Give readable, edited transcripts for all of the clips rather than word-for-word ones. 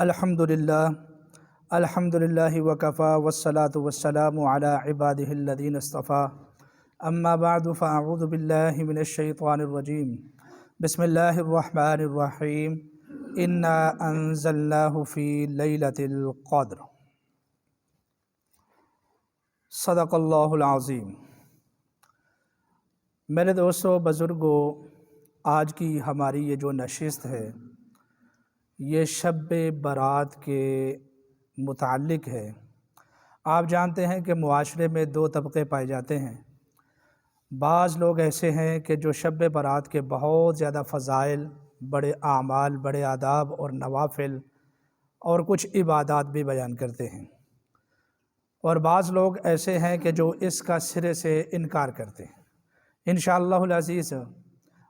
الحمدللہ وکفا والصلاة والسلام علی عبادہ الذین اصطفیٰ اما بعد فاعوذ باللہ من الشیطان الرجیم بسم اللہ الرحمن الرحیم انا انزلناہ فی لیلۃ القدر صدق اللہ العظیم۔ میرے دوستو بزرگو، آج کی ہماری یہ جو نشست ہے یہ شب برات کے متعلق ہے۔ آپ جانتے ہیں کہ معاشرے میں دو طبقے پائے جاتے ہیں۔ بعض لوگ ایسے ہیں کہ جو شب برات کے بہت زیادہ فضائل، بڑے اعمال، بڑے آداب اور نوافل اور کچھ عبادات بھی بیان کرتے ہیں، اور بعض لوگ ایسے ہیں کہ جو اس کا سرے سے انکار کرتے ہیں۔ انشاءاللہ العزیز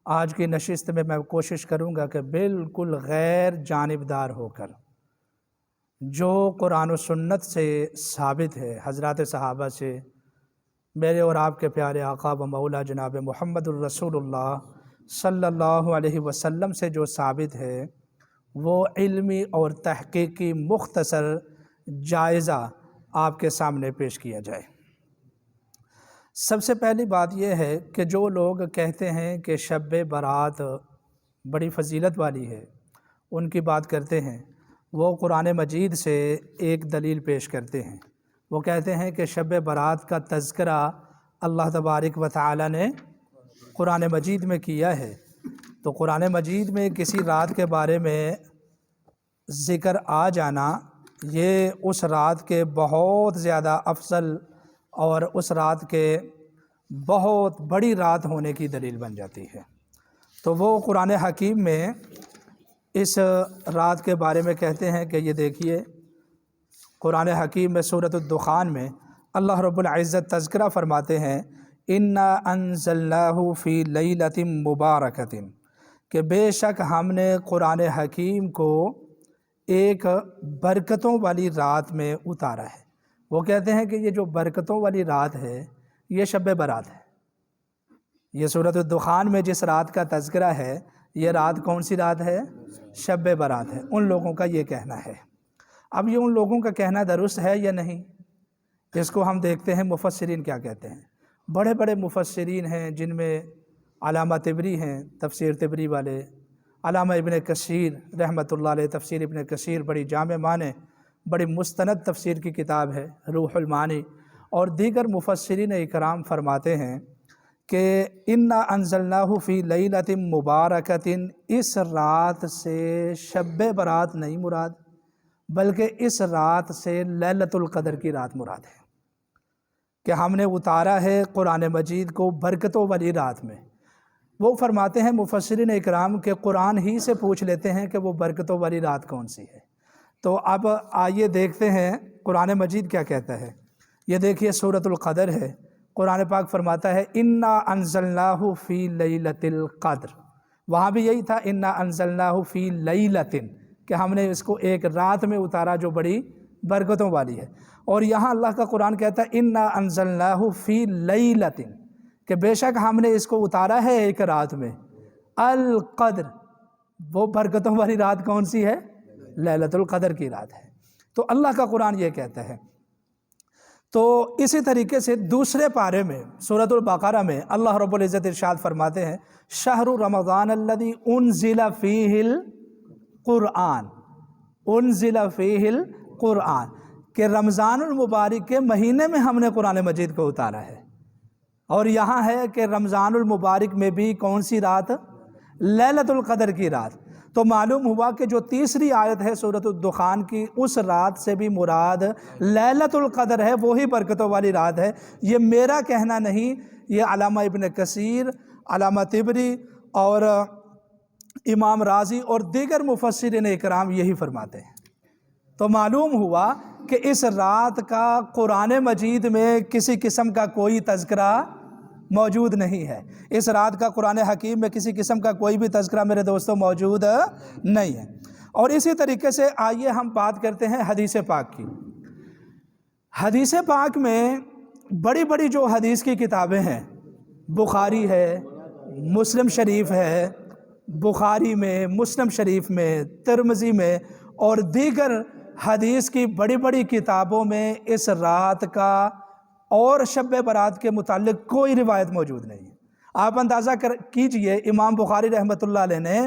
آج کی نشست میں کوشش کروں گا کہ بالکل غیر جانبدار ہو کر جو قرآن و سنت سے ثابت ہے، حضرات صحابہ سے، میرے اور آپ کے پیارے آقا و مولا جناب محمد الرسول اللہ صلی اللہ علیہ وسلم سے جو ثابت ہے، وہ علمی اور تحقیقی مختصر جائزہ آپ کے سامنے پیش کیا جائے۔ سب سے پہلی بات یہ ہے کہ جو لوگ کہتے ہیں کہ شب برات بڑی فضیلت والی ہے، ان کی بات کرتے ہیں، وہ قرآن مجید سے ایک دلیل پیش کرتے ہیں۔ وہ کہتے ہیں کہ شب برات کا تذکرہ اللہ تبارک و تعالی نے قرآن مجید میں کیا ہے، تو قرآن مجید میں کسی رات کے بارے میں ذکر آ جانا یہ اس رات کے بہت زیادہ افضل اور اس رات کے بہت بڑی رات ہونے کی دلیل بن جاتی ہے۔ تو وہ قرآن حکیم میں اس رات کے بارے میں کہتے ہیں کہ یہ دیکھیے، قرآن حکیم میں سورۃ الدخان میں اللہ رب العزت تذکرہ فرماتے ہیں، انا انزلناہ فی لیلۃ مبارکۃ، کہ بے شک ہم نے قرآن حکیم کو ایک برکتوں والی رات میں اتارا ہے۔ وہ کہتے ہیں کہ یہ جو برکتوں والی رات ہے یہ شب برات ہے۔ یہ سورۃ الدخان میں جس رات کا تذکرہ ہے، یہ رات کون سی رات ہے؟ شب برات ہے۔ ان لوگوں کا یہ کہنا ہے۔ اب یہ ان لوگوں کا کہنا درست ہے یا نہیں، اس کو ہم دیکھتے ہیں مفسرین کیا کہتے ہیں۔ بڑے بڑے مفسرین ہیں، جن میں علامہ طبری ہیں، تفسیر طبری والے، علامہ ابن کثیر رحمۃ اللہ علیہ، تفسیر ابن کثیر بڑی جامع معنی، بڑی مستند تفسیر کی کتاب ہے روح المعانی، اور دیگر مفسرین اکرام فرماتے ہیں کہ انا انزلناہ فی لیلۃ مبارکۃ، اس رات سے شب برات نہیں مراد، بلکہ اس رات سے لیلۃ القدر کی رات مراد ہے، کہ ہم نے اتارا ہے قرآن مجید کو برکتوں والی رات میں۔ وہ فرماتے ہیں مفسرین اکرام کہ قرآن ہی سے پوچھ لیتے ہیں کہ وہ برکتوں والی رات کون سی ہے۔ تو اب آئیے دیکھتے ہیں قرآن مجید کیا کہتا ہے۔ یہ دیکھیے سورۃ القدر ہے، قرآن پاک فرماتا ہے انا انزلناہ فی لیلۃ القدر۔ وہاں بھی یہی تھا انا انزلناہ فی لیلۃ، کہ ہم نے اس کو ایک رات میں اتارا جو بڑی برکتوں والی ہے۔ اور یہاں اللہ کا قرآن کہتا ہے انا انزلناہ فی لیلۃ، کہ بے شک ہم نے اس کو اتارا ہے ایک رات میں، القدر، وہ برکتوں والی رات کون سی ہے؟ لیلۃ القدر کی رات ہے۔ تو اللہ کا قرآن یہ کہتا ہے۔ تو اسی طریقے سے دوسرے پارے میں سورۃ البقرہ میں اللہ رب العزت ارشاد فرماتے ہیں، شہر رمضان الذی انزل فیہ القرآن، انزل فیہ القرآن، کہ رمضان المبارک کے مہینے میں ہم نے قرآن مجید کو اتارا ہے۔ اور یہاں ہے کہ رمضان المبارک میں بھی کون سی رات؟ لیلۃ القدر کی رات۔ تو معلوم ہوا کہ جو تیسری آیت ہے سورۃ الدخان کی، اس رات سے بھی مراد لیلۃ القدر ہے، وہی برکتوں والی رات ہے۔ یہ میرا کہنا نہیں، یہ علامہ ابن کثیر، علامہ طبری اور امام رازی اور دیگر مفسرین اکرام یہی فرماتے ہیں۔ تو معلوم ہوا کہ اس رات کا قرآن مجید میں کسی قسم کا کوئی تذکرہ موجود نہیں ہے۔ اس رات کا قرآن حکیم میں کسی قسم کا کوئی بھی تذکرہ میرے دوستوں موجود نہیں ہے۔ اور اسی طریقے سے آئیے ہم بات کرتے ہیں حدیث پاک کی۔ حدیث پاک میں بڑی بڑی جو حدیث کی کتابیں ہیں، بخاری ہے، مسلم شریف ہے، بخاری میں، مسلم شریف میں، ترمذی میں اور دیگر حدیث کی بڑی بڑی کتابوں میں اس رات کا اور شب برات کے متعلق کوئی روایت موجود نہیں ہے۔ آپ اندازہ کیجئے، امام بخاری رحمۃ اللہ علیہ نے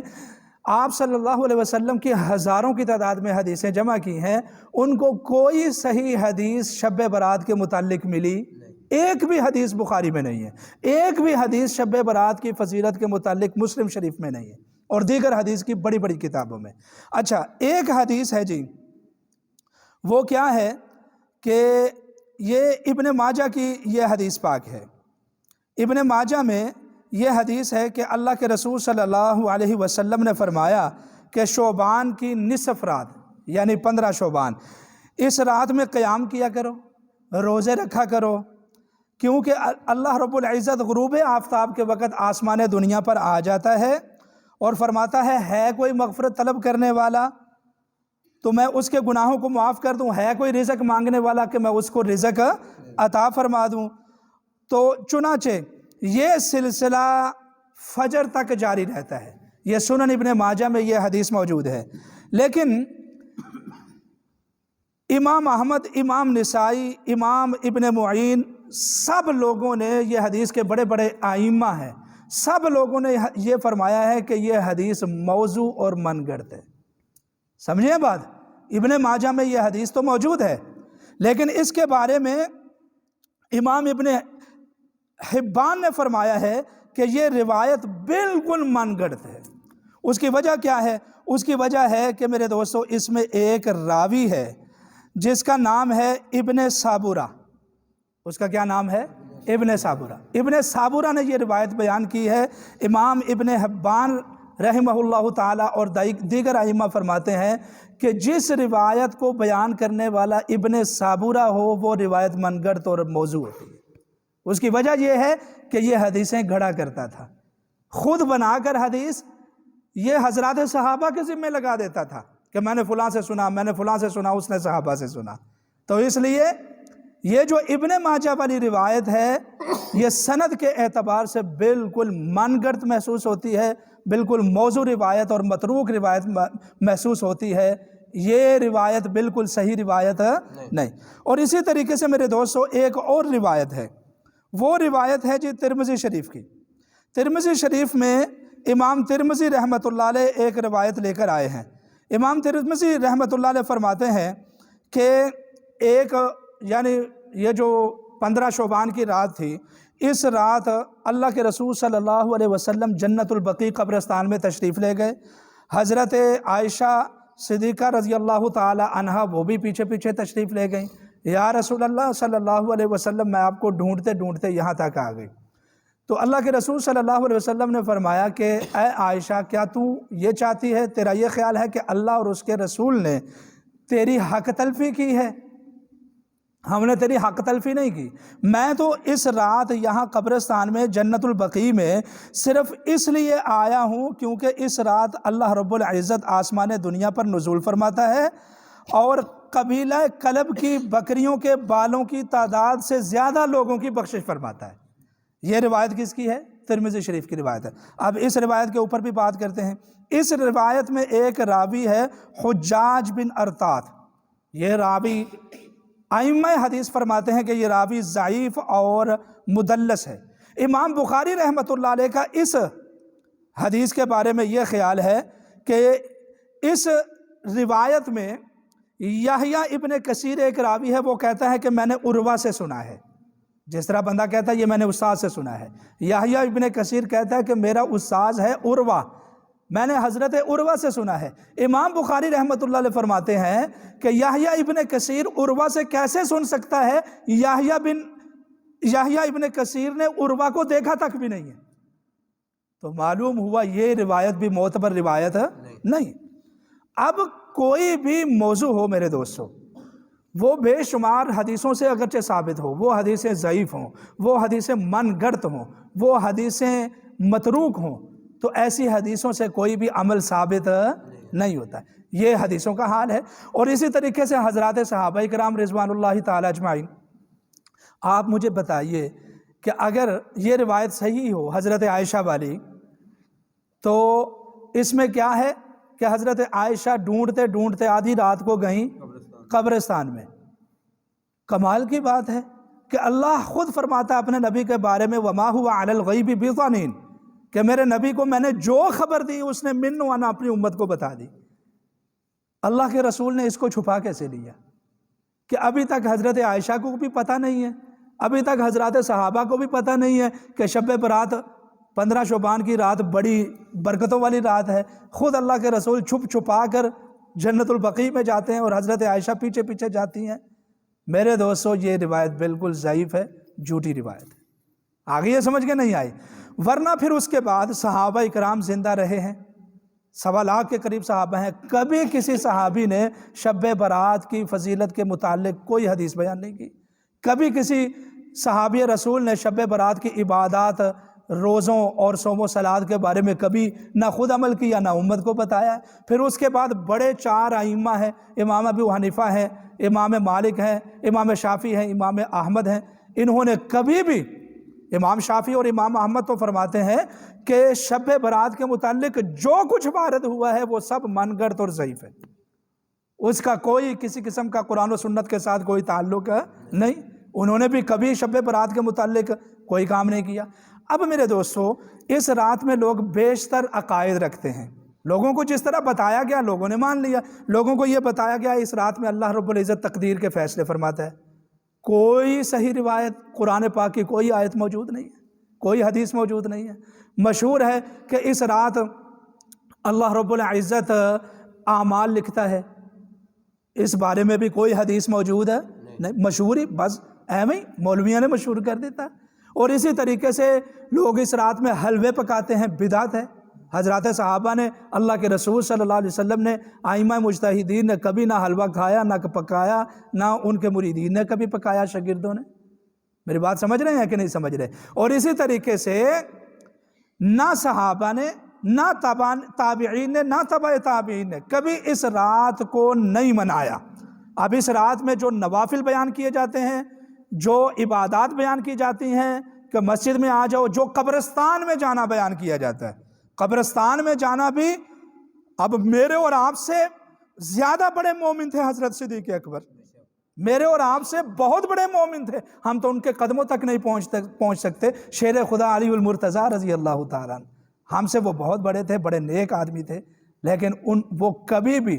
آپ صلی اللہ علیہ وسلم کی ہزاروں کی تعداد میں حدیثیں جمع کی ہیں، ان کو کوئی صحیح حدیث شب برات کے متعلق ملی؟ ایک بھی حدیث بخاری میں نہیں ہے، ایک بھی حدیث شب برات کی فضیلت کے متعلق مسلم شریف میں نہیں ہے اور دیگر حدیث کی بڑی بڑی کتابوں میں۔ اچھا، ایک حدیث ہے جی، وہ کیا ہے کہ یہ ابن ماجہ کی یہ حدیث پاک ہے۔ ابن ماجہ میں یہ حدیث ہے کہ اللہ کے رسول صلی اللہ علیہ وسلم نے فرمایا کہ شعبان کی نصف رات یعنی 15 شعبان، اس رات میں قیام کیا کرو، روزے رکھا کرو، کیونکہ اللہ رب العزت غروب آفتاب کے وقت آسمان دنیا پر آ جاتا ہے اور فرماتا ہے کوئی مغفرت طلب کرنے والا تو میں اس کے گناہوں کو معاف کر دوں، ہے کوئی رزق مانگنے والا کہ میں اس کو رزق عطا فرما دوں۔ تو چنانچہ یہ سلسلہ فجر تک جاری رہتا ہے۔ یہ سنن ابن ماجہ میں یہ حدیث موجود ہے، لیکن امام احمد، امام نسائی، امام ابن معین، سب لوگوں نے، یہ حدیث کے بڑے بڑے ائمہ ہیں، سب لوگوں نے یہ فرمایا ہے کہ یہ حدیث موضوع اور من گڑت ہے۔ سمجھیں بات؟ ابن ماجہ میں یہ حدیث تو موجود ہے، لیکن اس کے بارے میں امام ابن حبان نے فرمایا ہے کہ یہ روایت بالکل من گڑت ہے۔ اس کی وجہ کیا ہے؟ اس کی وجہ ہے کہ میرے دوستو، اس میں ایک راوی ہے جس کا نام ہے ابن صابورہ۔ اس کا کیا نام ہے؟ ابن صابورہ۔ ابن صابورہ نے یہ روایت بیان کی ہے۔ امام ابن حبان رحمہ اللہ تعالیٰ اور دیگر ائمہ فرماتے ہیں کہ جس روایت کو بیان کرنے والا ابن صابورہ ہو وہ روایت من گڑت اور موضوع ہوتی ہے۔ اس کی وجہ یہ ہے کہ یہ حدیثیں گھڑا کرتا تھا، خود بنا کر حدیث یہ حضرات صحابہ کے ذمہ لگا دیتا تھا کہ میں نے فلاں سے سنا، میں نے فلاں سے سنا، اس نے صحابہ سے سنا۔ تو اس لیے یہ جو ابن ماجہ والی روایت ہے یہ سند کے اعتبار سے بالکل من گڑت محسوس ہوتی ہے، بالکل موضوع روایت اور متروک روایت محسوس ہوتی ہے۔ یہ روایت بالکل صحیح روایت نہیں۔ اور اسی طریقے سے میرے دوستو ایک اور روایت ہے، وہ روایت ہے جی ترمذی شریف کی۔ ترمذی شریف میں امام ترمذی رحمۃ اللہ علیہ ایک روایت لے کر آئے ہیں۔ امام ترمذی رحمۃ اللہ علیہ فرماتے ہیں کہ ایک یعنی یہ جو 15 شعبان کی رات تھی، اس رات اللہ کے رسول صلی اللہ علیہ وسلم جنت البقیع قبرستان میں تشریف لے گئے۔ حضرت عائشہ صدیقہ رضی اللہ تعالی عنہا وہ بھی پیچھے پیچھے تشریف لے گئیں۔ یا رسول اللہ صلی اللہ علیہ وسلم، میں آپ کو ڈھونڈتے ڈھونڈتے یہاں تک آ گئی۔ تو اللہ کے رسول صلی اللہ علیہ وسلم نے فرمایا کہ اے عائشہ، کیا تو یہ چاہتی ہے، تیرا یہ خیال ہے کہ اللہ اور اس کے رسول نے تیری حق تلفی کی ہے؟ ہم نے تیری حق تلفی نہیں کی۔ میں تو اس رات یہاں قبرستان میں جنت البقیع میں صرف اس لیے آیا ہوں کیونکہ اس رات اللہ رب العزت آسمان دنیا پر نزول فرماتا ہے اور قبیلہ کلب کی بکریوں کے بالوں کی تعداد سے زیادہ لوگوں کی بخشش فرماتا ہے۔ یہ روایت کس کی ہے؟ ترمذی شریف کی روایت ہے۔ اب اس روایت کے اوپر بھی بات کرتے ہیں۔ اس روایت میں ایک راوی ہے حجاج بن ارطات۔ یہ راوی ائمہ حدیث فرماتے ہیں کہ یہ راوی ضعیف اور مدلس ہے۔ امام بخاری رحمۃ اللہ علیہ کا اس حدیث کے بارے میں یہ خیال ہے کہ اس روایت میں یحییٰ ابن کثیر ایک راوی ہے، وہ کہتا ہے کہ میں نے عروہ سے سنا ہے۔ جس طرح بندہ کہتا ہے یہ میں نے استاد سے سنا ہے، یحییٰ ابن کثیر کہتا ہے کہ میرا استاد ہے عروہ، میں نے حضرت عروہ سے سنا ہے۔ امام بخاری رحمۃ اللہ علیہ فرماتے ہیں کہ یحییٰ ابن کثیر عروہ سے کیسے سن سکتا ہے؟ یحییٰ ابن کثیر نے عروہ کو دیکھا تک بھی نہیں ہے۔ تو معلوم ہوا یہ روایت بھی معتبر روایت نہیں۔ اب کوئی بھی موضوع ہو میرے دوستو، وہ بے شمار حدیثوں سے اگرچہ ثابت ہو، وہ حدیثیں ضعیف ہوں، وہ حدیثیں من گڑت ہوں، وہ حدیثیں متروک ہوں، تو ایسی حدیثوں سے کوئی بھی عمل ثابت نہیں ہوتا۔ یہ حدیثوں کا حال ہے۔ اور اسی طریقے سے حضرات صحابہ کرام رضوان اللہ تعالی اجمعین، آپ مجھے بتائیے کہ اگر یہ روایت صحیح ہو حضرت عائشہ والی، تو اس میں کیا ہے کہ حضرت عائشہ ڈھونڈتے ڈھونڈتے آدھی رات کو گئیں قبرستان میں۔ کمال کی بات ہے کہ اللہ خود فرماتا ہے اپنے نبی کے بارے میں وَمَا هُوَ عَلَى الْغَيْبِ بِضَنِينٍ، کہ میرے نبی کو میں نے جو خبر دی اس نے من وانا اپنی امت کو بتا دی۔ اللہ کے رسول نے اس کو چھپا کیسے لیا کہ ابھی تک حضرت عائشہ کو بھی پتہ نہیں ہے، ابھی تک حضرات صحابہ کو بھی پتہ نہیں ہے کہ شب برات 15 شعبان کی رات بڑی برکتوں والی رات ہے۔ خود اللہ کے رسول چھپ چھپا کر جنت البقیع میں جاتے ہیں اور حضرت عائشہ پیچھے پیچھے جاتی ہیں۔ میرے دوستو یہ روایت بالکل ضعیف ہے، جھوٹی روایت ہے۔ آگے یہ سمجھ کے نہیں آئی، ورنہ پھر اس کے بعد صحابہ اکرام زندہ رہے ہیں، 1.25 لاکھ کے قریب صحابہ ہیں، کبھی کسی صحابی نے شب برات کی فضیلت کے متعلق کوئی حدیث بیان نہیں کی۔ کبھی کسی صحابی رسول نے شب برات کی عبادات، روزوں اور صوم و صلات کے بارے میں کبھی نہ خود عمل کیا نہ امت کو بتایا۔ پھر اس کے بعد بڑے 4 ائمہ ہیں، امام ابو حنیفہ ہیں، امام مالک ہیں، امام شافعی ہیں، امام احمد ہیں، انہوں نے کبھی بھی، امام شافعی اور امام احمد تو فرماتے ہیں کہ شب برات کے متعلق جو کچھ وارد ہوا ہے وہ سب من گڑت اور ضعیف ہے، اس کا کوئی کسی قسم کا قرآن و سنت کے ساتھ کوئی تعلق نہیں۔ انہوں نے بھی کبھی شب برات کے متعلق کوئی کام نہیں کیا۔ اب میرے دوستو اس رات میں لوگ بیشتر عقائد رکھتے ہیں، لوگوں کو جس طرح بتایا گیا لوگوں نے مان لیا۔ لوگوں کو یہ بتایا گیا اس رات میں اللہ رب العزت تقدیر کے فیصلے فرماتا ہے، کوئی صحیح روایت قرآن پاک کی کوئی آیت موجود نہیں ہے، کوئی حدیث موجود نہیں ہے۔ مشہور ہے کہ اس رات اللہ رب العزت اعمال لکھتا ہے، اس بارے میں بھی کوئی حدیث موجود ہے نہیں، مشہوری بس ایویں مولویوں نے مشہور کر دیتا۔ اور اسی طریقے سے لوگ اس رات میں حلوے پکاتے ہیں، بدعت ہے۔ حضرات صحابہ نے، اللہ کے رسول صلی اللہ علیہ وسلم نے، ائمہ مجتہدین نے کبھی نہ حلوہ کھایا نہ پکایا، نہ ان کے مریدین نے کبھی پکایا، شاگردوں نے۔ میری بات سمجھ رہے ہیں کہ نہیں سمجھ رہے؟ اور اسی طریقے سے نہ صحابہ نے، نہ تابعین نے، نہ تبع تابعین نے کبھی اس رات کو نہیں منایا۔ اب اس رات میں جو نوافل بیان کیے جاتے ہیں، جو عبادات بیان کی جاتی ہیں کہ مسجد میں آ جاؤ، جو قبرستان میں جانا بیان کیا جاتا ہے، قبرستان میں جانا بھی، اب میرے اور آپ سے زیادہ بڑے مومن تھے حضرت صدیق اکبر، میرے اور آپ سے بہت بڑے مومن تھے، ہم تو ان کے قدموں تک نہیں پہنچ سکتے۔ شیر خدا علی المرتضیٰ رضی اللہ تعالیٰ عنہ، ہم سے وہ بہت بڑے تھے، بڑے نیک آدمی تھے، لیکن وہ کبھی بھی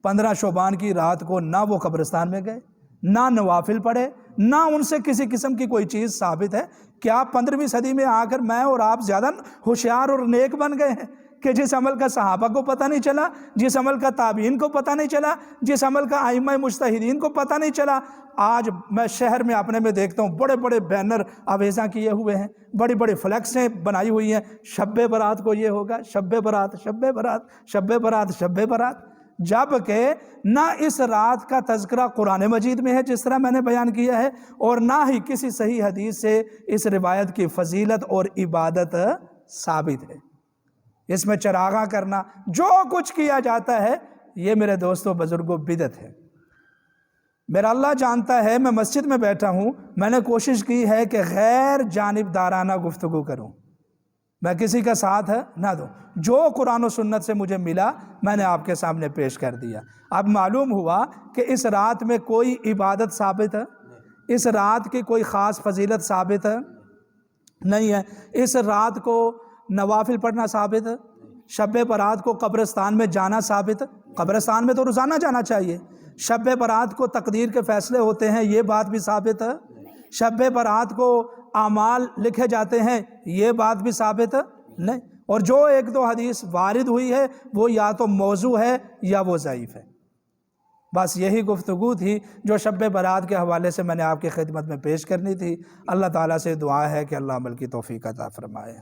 15 شعبان کی رات کو نہ وہ قبرستان میں گئے، نہ نوافل پڑھے، نہ ان سے کسی قسم کی کوئی چیز ثابت ہے۔ کیا 15ویں صدی میں آ کر میں اور آپ زیادہ ہوشیار اور نیک بن گئے ہیں کہ جس عمل کا صحابہ کو پتہ نہیں چلا، جس عمل کا تابعین کو پتہ نہیں چلا، جس عمل کا ائمہ مجتہدین کو پتہ نہیں چلا؟ آج میں شہر میں اپنے میں دیکھتا ہوں بڑے بڑے بینر آویزاں کیے ہوئے ہیں، بڑی بڑی فلیکسیں بنائی ہوئی ہیں، شب برات کو یہ ہوگا، شب برات، شب برات، شب برات، شب برات، جبکہ نہ اس رات کا تذکرہ قرآن مجید میں ہے جس طرح میں نے بیان کیا ہے، اور نہ ہی کسی صحیح حدیث سے اس روایت کی فضیلت اور عبادت ثابت ہے۔ اس میں چراغاں کرنا، جو کچھ کیا جاتا ہے، یہ میرے دوستوں بزرگوں بدعت ہے۔ میرا اللہ جانتا ہے میں مسجد میں بیٹھا ہوں، میں نے کوشش کی ہے کہ غیر جانبدارانہ گفتگو کروں، میں کسی کا ساتھ نہ دوں، جو قرآن و سنت سے مجھے ملا میں نے آپ کے سامنے پیش کر دیا۔ اب معلوم ہوا کہ اس رات میں کوئی عبادت ثابت ہے، اس رات کی کوئی خاص فضیلت ثابت نہیں ہے، اس رات کو نوافل پڑھنا ثابت ہے، شب برات کو قبرستان میں جانا ثابت ہے، قبرستان میں تو روزانہ جانا چاہیے، شب برات کو تقدیر کے فیصلے ہوتے ہیں، یہ بات بھی ثابت ہے، شب برات کو اعمال لکھے جاتے ہیں، یہ بات بھی ثابت نہیں، اور جو 1-2 حدیث وارد ہوئی ہے وہ یا تو موضوع ہے یا وہ ضعیف ہے۔ بس یہی گفتگو تھی جو شب برات کے حوالے سے میں نے آپ کی خدمت میں پیش کرنی تھی۔ اللہ تعالیٰ سے دعا ہے کہ اللہ عمل کی توفیق عطا فرمائے۔